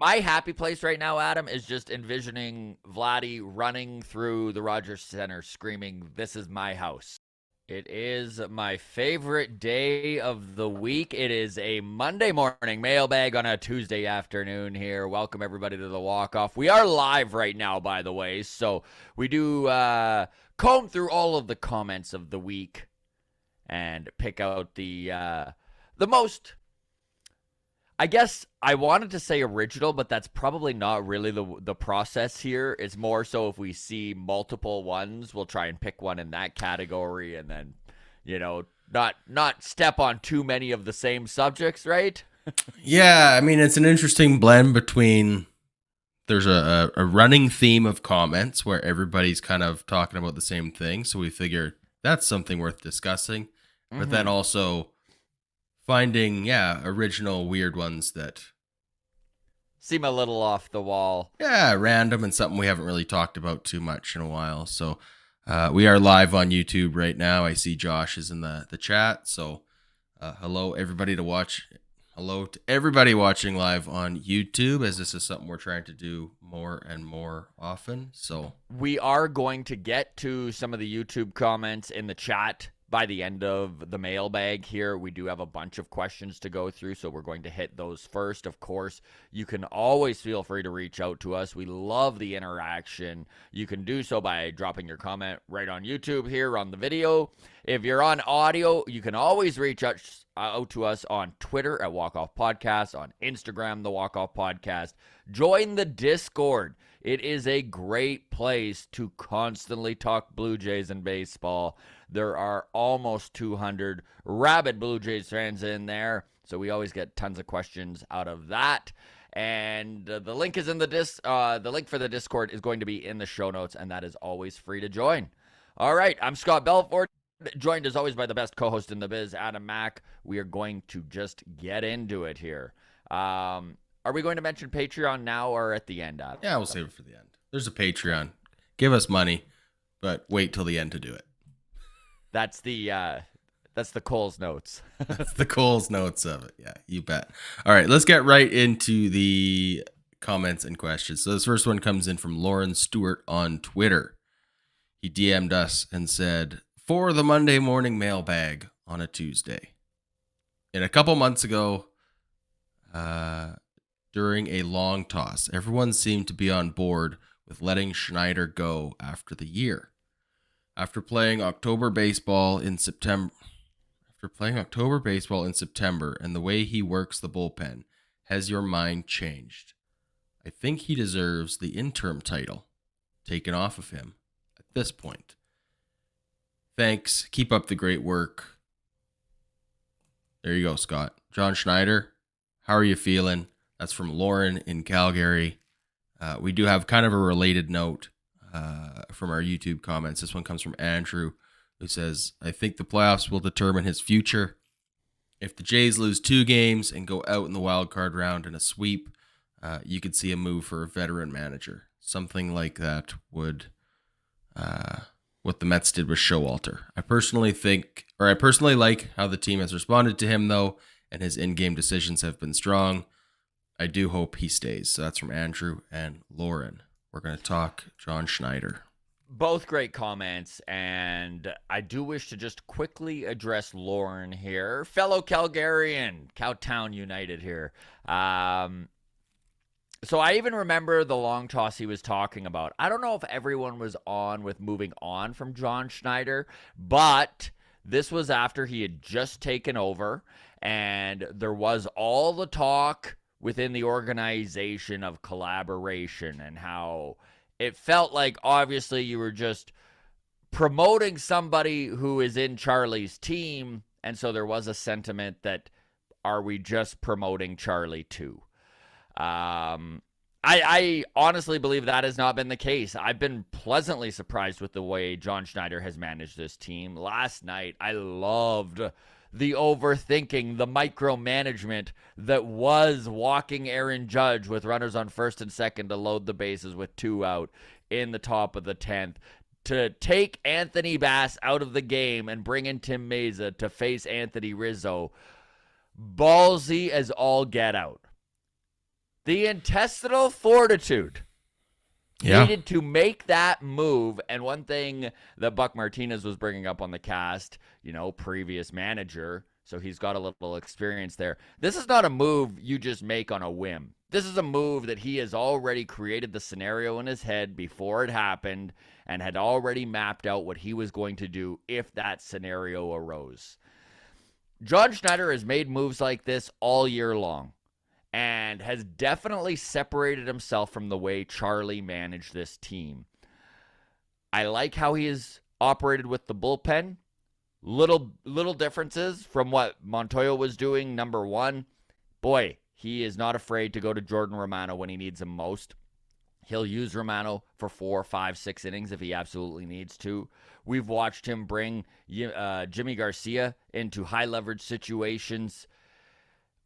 My happy place right now, Adam, is just envisioning Vladdy running through the Rogers Center screaming, "This is my house." It is my favorite day of the week. It is a Monday morning mailbag on a Tuesday afternoon here. Welcome, everybody, to the walk-off. We are live right now, by the way, so we do comb through all of the comments of the week and pick out the most, I guess I wanted to say original, but that's probably not really the process here. It's more so if we see multiple ones, we'll try and pick one in that category, and then, not step on too many of the same subjects, right? Yeah, I mean, it's an interesting blend between there's a running theme of comments where everybody's kind of talking about the same thing. So we figure that's something worth discussing. But then also finding, original weird ones that seem a little off the wall. Yeah, random and something we haven't really talked about too much in a while. So we are live on YouTube right now. I see Josh is in the chat. So hello, everybody to watch. Hello to everybody watching live on YouTube, as this is something we're trying to do more and more often. So we are going to get to some of the YouTube comments in the chat by the end of the mailbag here. We do have a bunch of questions to go through, so we're going to hit those first. Of course, you can always feel free to reach out to us. We love the interaction. You can do so by dropping your comment right on YouTube here on the video. If you're on audio, you can always reach out to us on Twitter at Walk Off Podcast, on Instagram, the Walk Off Podcast. Join the Discord. It is a great place to constantly talk Blue Jays and baseball. There are almost 200 rabid Blue Jays fans in there, so we always get tons of questions out of that. And the link is in the link for the Discord is going to be in the show notes, and that is always free to join. All right, I'm Scott Belfort, joined as always by the best co-host in the biz, Adam Mack. We are going to just get into it here. Are we going to mention Patreon now or at the end, Adam? Yeah, we'll save it for the end. There's a Patreon. Give us money, but wait till the end to do it. That's the Cole's notes. That's the Cole's notes of it. Yeah, you bet. All right, let's get right into the comments and questions. So this first one comes in from Lauren Stewart on Twitter. He DM'd us and said, "For the Monday morning mailbag on a Tuesday. And a couple months ago, during a long toss, everyone seemed to be on board with letting Schneider go after the year. After playing October baseball in September and the way he works the bullpen, has your mind changed? I think he deserves the interim title taken off of him at this point. Thanks. Keep up the great work." There you go, Scott. John Schneider, how are you feeling? That's from Lauren in Calgary. We do have kind of a related note from our YouTube comments. This one comes from Andrew, who says, "I think the playoffs will determine his future. If the Jays lose 2 games and go out in the wild card round in a sweep, you could see a move for a veteran manager. Something like that would what the Mets did with Showalter. I personally like how the team has responded to him, though, and his in-game decisions have been strong. I do hope he stays." So that's from Andrew and Lauren. We're going to talk John Schneider. Both great comments, and I do wish to just quickly address Lauren here. Fellow Calgarian, Cowtown United here. So I even remember the long toss he was talking about. I don't know if everyone was on with moving on from John Schneider, but this was after he had just taken over, and there was all the talk within the organization of collaboration and how it felt like obviously you were just promoting somebody who is in Charlie's team. And so there was a sentiment that, are we just promoting Charlie too? I honestly believe that has not been the case. I've been pleasantly surprised with the way John Schneider has managed this team. Last night, I loved the overthinking, the micromanagement that was walking Aaron Judge with runners on first and second to load the bases with 2 out in the top of the 10th. To take Anthony Bass out of the game and bring in Tim Meza to face Anthony Rizzo. Ballsy as all get out. The intestinal fortitude Yeah. needed to make that move. And one thing that Buck Martinez was bringing up on the cast, previous manager, so he's got a little experience there. This is not a move you just make on a whim. This is a move that he has already created the scenario in his head before it happened and had already mapped out what he was going to do if that scenario arose. John Schneider has made moves like this all year long and has definitely separated himself from the way Charlie managed this team. I like how he has operated with the bullpen. Little differences from what Montoyo was doing. Number one, boy, he is not afraid to go to Jordan Romano when he needs him most. He'll use Romano for 4, 5, 6 innings if he absolutely needs to. We've watched him bring Jimmy Garcia into high leverage situations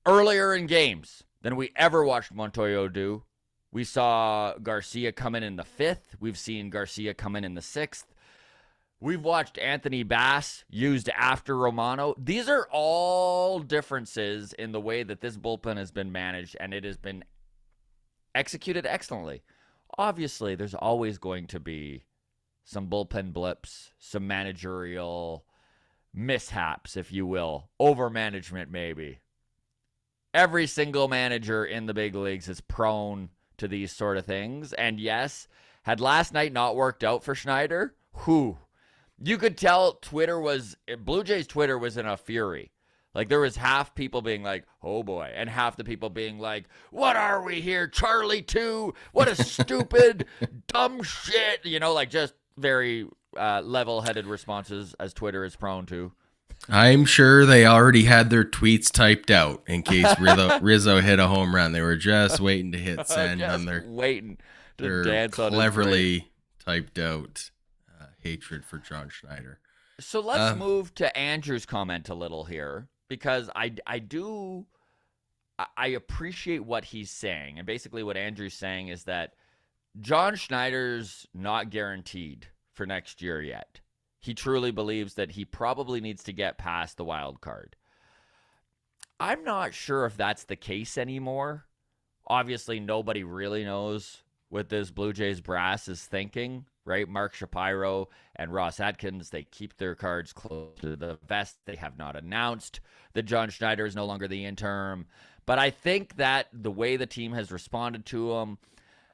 earlier in games than we ever watched Montoyo do. We saw Garcia come in the 5th. We've seen Garcia come in the 6th. We've watched Anthony Bass used after Romano. These are all differences in the way that this bullpen has been managed, and it has been executed excellently. Obviously, there's always going to be some bullpen blips, some managerial mishaps, if you will, over-management maybe. Every single manager in the big leagues is prone to these sort of things. And yes, had last night not worked out for Schneider, you could tell Blue Jays Twitter was in a fury. Like, there was half people being like, oh boy, and half the people being like, what are we here, Charlie 2? What a stupid, dumb shit. Just very level-headed responses, as Twitter is prone to. I'm sure they already had their tweets typed out in case Rizzo hit a home run. They were just waiting to hit send on their dance on cleverly typed out hatred for John Schneider. So let's move to Andrew's comment a little here, because I appreciate what he's saying. And basically what Andrew's saying is that John Schneider's not guaranteed for next year yet. He truly believes that he probably needs to get past the wild card. I'm not sure if that's the case anymore. Obviously, nobody really knows what this Blue Jays brass is thinking, right? Mark Shapiro and Ross Atkins, they keep their cards close to the vest. They have not announced that John Schneider is no longer the interim. But I think that the way the team has responded to him,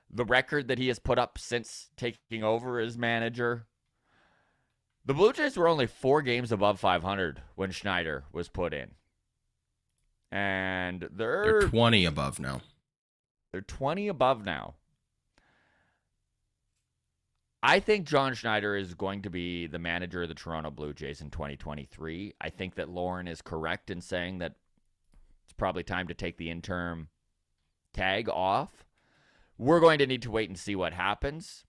the record that he has put up since taking over as manager, the Blue Jays were only 4 games above 500 when Schneider was put in. And they're 20 above now. They're 20 above now. I think John Schneider is going to be the manager of the Toronto Blue Jays in 2023. I think that Lauren is correct in saying that it's probably time to take the interim tag off. We're going to need to wait and see what happens.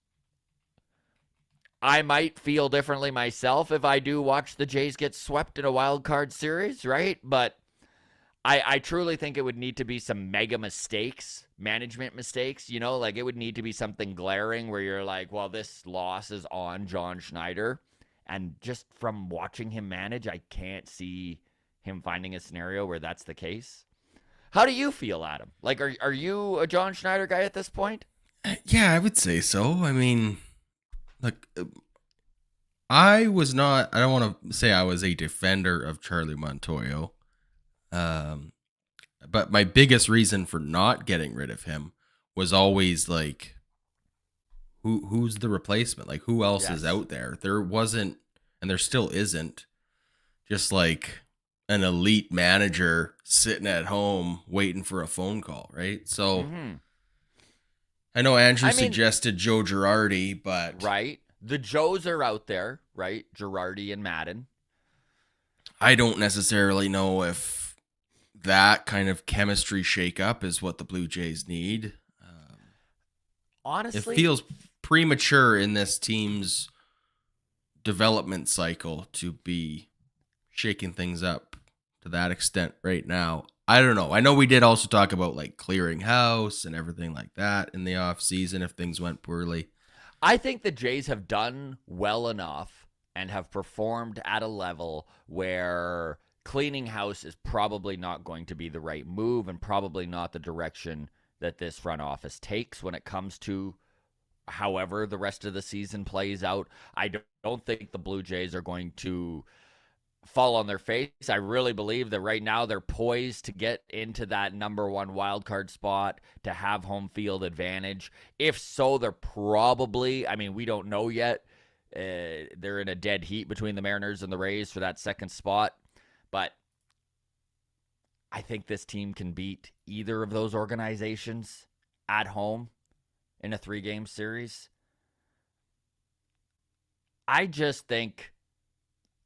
I might feel differently myself if I do watch the Jays get swept in a wild card series, right? But I truly think it would need to be some mega mistakes, management mistakes, like it would need to be something glaring where you're like, well, this loss is on John Schneider. And just from watching him manage, I can't see him finding a scenario where that's the case. How do you feel, Adam? Like, are you a John Schneider guy at this point? Yeah, I would say so. I mean, look, I don't want to say I was a defender of Charlie Montoyo. But my biggest reason for not getting rid of him was always like, who's the replacement? Like, who else is out there? There wasn't, and there still isn't, just like an elite manager sitting at home waiting for a phone call, right? So I know Andrew suggested Joe Girardi, but right, the Joes are out there, right? Girardi and Madden. I don't necessarily know if that kind of chemistry shakeup is what the Blue Jays need. Honestly, it feels premature in this team's development cycle to be shaking things up to that extent right now. I don't know. I know we did also talk about like clearing house and everything like that in the off season if things went poorly. I think the Jays have done well enough and have performed at a level where cleaning house is probably not going to be the right move and probably not the direction that this front office takes when it comes to however the rest of the season plays out. I don't think the Blue Jays are going to fall on their face. I really believe that right now they're poised to get into that number one wild card spot, to have home field advantage. If so, they're probably, I mean, we don't know yet. They're in a dead heat between the Mariners and the Rays for that second spot. But I think this team can beat either of those organizations at home in a 3-game series. I just think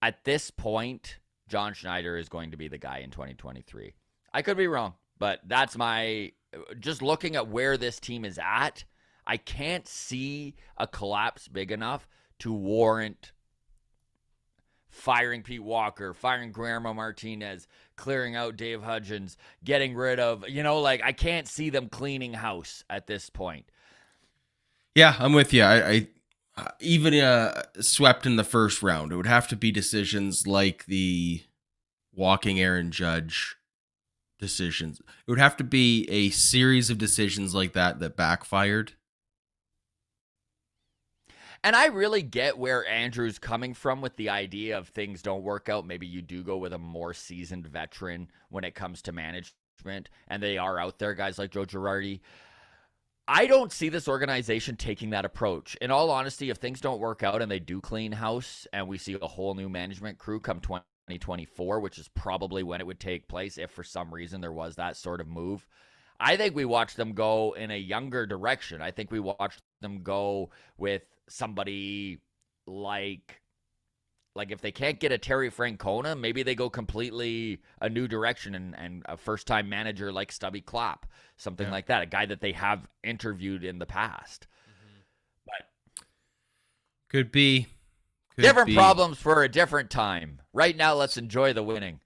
at this point, John Schneider is going to be the guy in 2023. I could be wrong, but that's just looking at where this team is at, I can't see a collapse big enough to warrant firing Pete Walker, firing Guillermo Martinez, clearing out Dave Hudgens, getting rid of, I can't see them cleaning house at this point. Yeah, I'm with you. I even swept in the first round, it would have to be decisions like the walking Aaron Judge decisions. It would have to be a series of decisions like that backfired. And I really get where Andrew's coming from with the idea of things don't work out. Maybe you do go with a more seasoned veteran when it comes to management, and they are out there, guys like Joe Girardi. I don't see this organization taking that approach. In all honesty, if things don't work out and they do clean house and we see a whole new management crew come 2024, which is probably when it would take place if for some reason there was that sort of move, I think we watch them go in a younger direction. I think we watch them go with somebody like if they can't get a Terry Francona, maybe they go completely a new direction and a first-time manager like Stubby Clapp, something like that, a guy that they have interviewed in the past. But could be different problems for a different time. Right now, let's enjoy the winning.